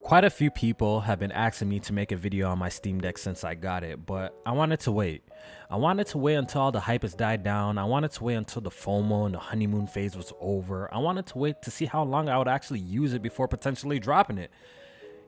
Quite a few people have been asking me to make a video on my Steam Deck since I got it, but I wanted to wait. I wanted to wait until all the hype has died down. I wanted to wait until the FOMO and the honeymoon phase was over. I wanted to wait to see how long I would actually use it before potentially dropping it.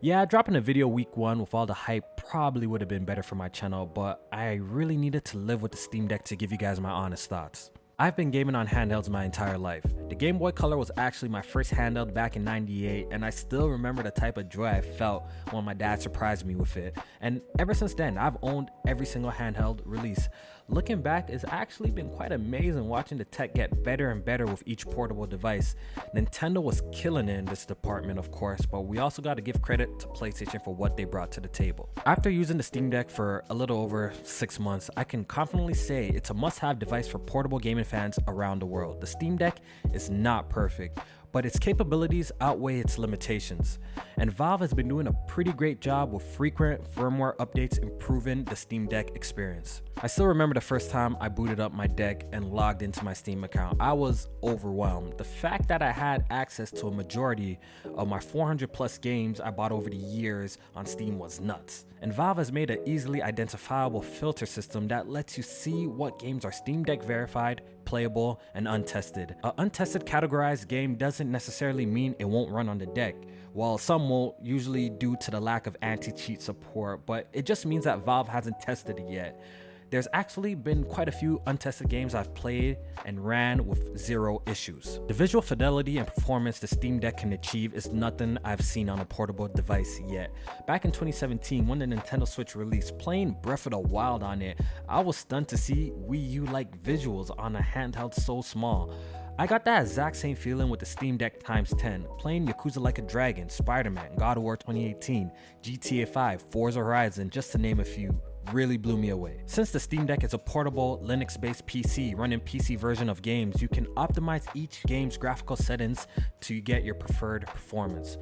Yeah, dropping a video week 1 with all the hype probably would have been better for my channel, but I really needed to live with the Steam Deck to give you guys my honest thoughts. I've been gaming on handhelds my entire life. The Game Boy Color was actually my first handheld back in '98, and I still remember the type of joy I felt when my dad surprised me with it. And ever since then, I've owned every single handheld release. Looking back, it's actually been quite amazing watching the tech get better and better with each portable device. Nintendo was killing it in this department, of course, but we also got to give credit to PlayStation for what they brought to the table. After using the Steam Deck for a little over 6 months, I can confidently say it's a must-have device for portable gaming fans around the world. The Steam Deck is not perfect, but its capabilities outweigh its limitations. And Valve has been doing a pretty great job with frequent firmware updates improving the Steam Deck experience. I still remember the first time I booted up my deck and logged into my Steam account. I was overwhelmed. The fact that I had access to a majority of my 400 plus games I bought over the years on Steam was nuts. And Valve has made an easily identifiable filter system that lets you see what games are Steam Deck verified, playable, and untested. An untested categorized game doesn't necessarily mean it won't run on the deck. While some won't, usually due to the lack of anti-cheat support, but it just means that Valve hasn't tested it yet. There's actually been quite a few untested games I've played and ran with zero issues. The visual fidelity and performance the Steam Deck can achieve is nothing I've seen on a portable device yet. Back in 2017, when the Nintendo Switch released, playing Breath of the Wild on it, I was stunned to see Wii U-like visuals on a handheld so small. I got that exact same feeling with the Steam Deck times 10, playing Yakuza Like a Dragon, Spider-Man, God of War 2018, GTA 5, Forza Horizon, just to name a few. Really blew me away. Since the Steam Deck is a portable Linux-based PC running PC version of games, you can optimize each game's graphical settings to get your preferred performance.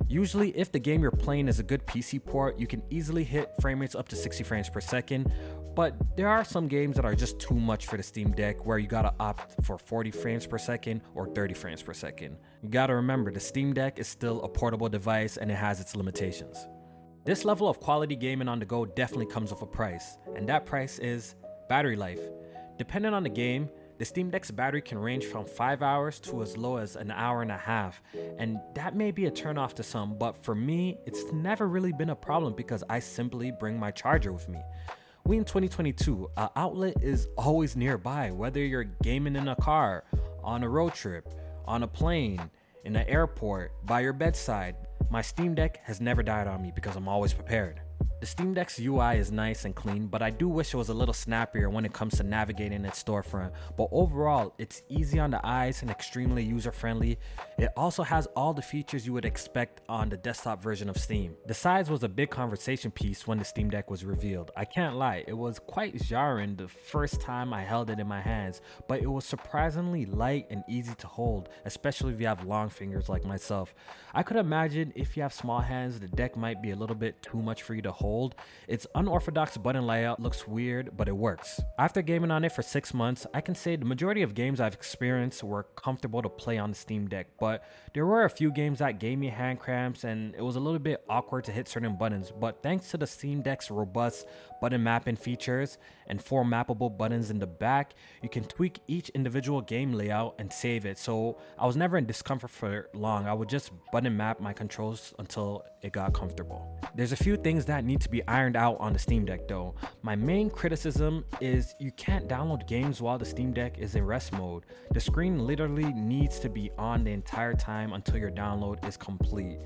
Usually, if the game you're playing is a good PC port, you can easily hit frame rates up to 60 frames per second, but there are some games that are just too much for the Steam Deck where you gotta opt for 40 frames per second or 30 frames per second. You gotta remember, the Steam Deck is still a portable device and it has its limitations. This level of quality gaming on the go definitely comes with a price, and that price is battery life. Depending on the game, the Steam Deck's battery can range from 5 hours to as low as an hour and a half, and that may be a turnoff to some, but for me, it's never really been a problem because I simply bring my charger with me. We in 2022, an outlet is always nearby, whether you're gaming in a car, on a road trip, on a plane, in an airport, by your bedside. My Steam Deck has never died on me because I'm always prepared. The Steam Deck's UI is nice and clean, but I do wish it was a little snappier when it comes to navigating its storefront. But overall, it's easy on the eyes and extremely user-friendly. It also has all the features you would expect on the desktop version of Steam. The size was a big conversation piece when the Steam Deck was revealed. I can't lie, it was quite jarring the first time I held it in my hands, but it was surprisingly light and easy to hold, especially if you have long fingers like myself. I could imagine if you have small hands, the deck might be a little bit too much for you to hold. Its unorthodox button layout looks weird, but it works. After gaming on it for 6 months, I can say the majority of games I've experienced were comfortable to play on the Steam Deck, but there were a few games that gave me hand cramps and it was a little bit awkward to hit certain buttons, but thanks to the Steam Deck's robust button mapping features and 4 mappable buttons in the back, you can tweak each individual game layout and save it, so I was never in discomfort for long. I would just button map my controls until it got comfortable. There's a few things that need to be ironed out on the Steam Deck though. My main criticism is you can't download games while the Steam Deck is in rest mode. The screen literally needs to be on the entire time until your download is complete.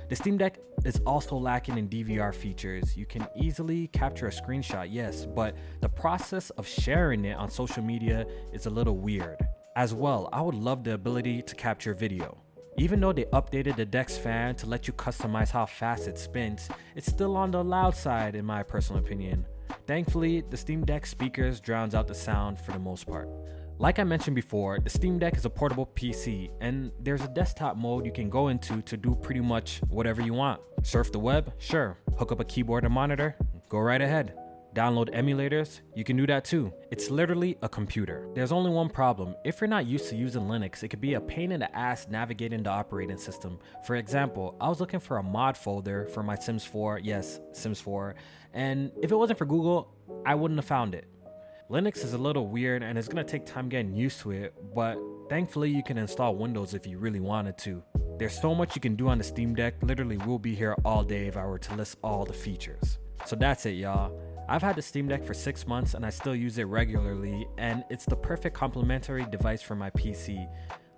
The Steam Deck is also lacking in Dvr features. You can easily capture a screenshot, yes, but the process of sharing it on social media is a little weird. As well, I would love the ability to capture video. Even though they updated the Deck's fan to let you customize how fast it spins, it's still on the loud side in my personal opinion. Thankfully, the Steam Deck speakers drowns out the sound for the most part. Like I mentioned before, the Steam Deck is a portable PC, and there's a desktop mode you can go into to do pretty much whatever you want. Surf the web? Sure. Hook up a keyboard and monitor? Go right ahead. download emulators, you can do that too. It's literally a computer. There's only one problem. If you're not used to using Linux, it could be a pain in the ass navigating the operating system. For example, I was looking for a mod folder for my Sims 4, yes, Sims 4, and if it wasn't for Google, I wouldn't have found it. Linux is a little weird and it's gonna take time getting used to it, but thankfully you can install Windows if you really wanted to. There's so much you can do on the Steam Deck, literally we'll be here all day if I were to list all the features. So that's it, y'all. I've had the Steam Deck for 6 months and I still use it regularly, and it's the perfect complementary device for my PC.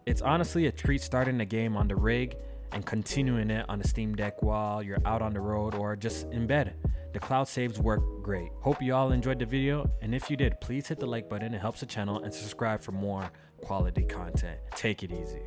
It's honestly a treat starting the game on the rig and continuing it on the Steam Deck while you're out on the road or just in bed. The cloud saves work great. Hope you all enjoyed the video, and if you did, please hit the like button, it helps the channel, and subscribe for more quality content. Take it easy.